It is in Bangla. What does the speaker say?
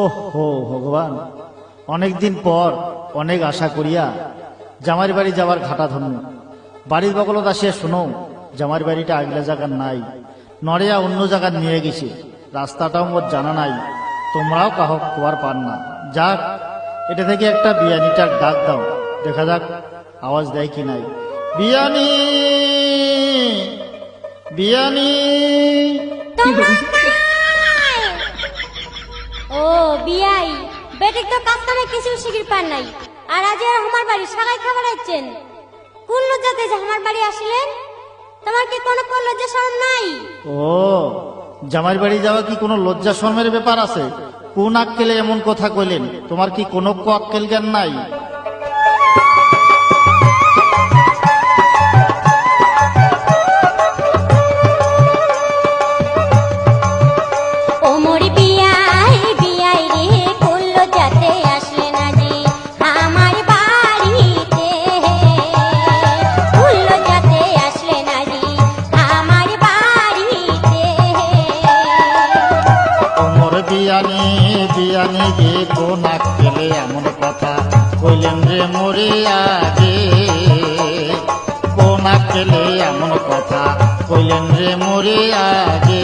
ওহো ভগবান, অনেকদিন পর অনেক আশা করিয়া জামার বাড়ি যাবার ঘাটা ধন্য। বাড়ির বগলত আসিয়া শুনো জামার বাড়িটা আগলা জায়গার নাই, নড়িয়া অন্য জায়গায় নিয়ে গেছে। রাস্তাটাও মোর জানা নাই, তোমরাও কাহক খোয়ার পান না। যাক, এটা থেকে একটা বিয়ানিটার ডাক দাও, দেখা যাক আওয়াজ দেয় কি নাই। বিয়ানি, বিয়ানি। ও বিয়াই, বেটিক তো কাজ কামে কিছু শিখির পান নাই, আর আজ আর আমার বাড়ি সাগাই খাবার আছেন। কোন লজ্জাতে যে আমার বাড়ি আসলেন? তোমার কি কোনো লজ্জা শরম নাই? ও, জামাই বাড়ি যাওয়া কি কোনো লজ্জা শর্মের ব্যাপার আছে? কোন আক্কেলে এমন কথা কইলেন? তোমার কি কোনো আক্কেল জ্ঞান নাই? বিয়ানি, বিয়ানি গে কোন আক্কেলে এমন কথা কইলেন রে মোরে আগে? কোন আক্কেলে এমন কথা কইলেন রে মোরে আগে?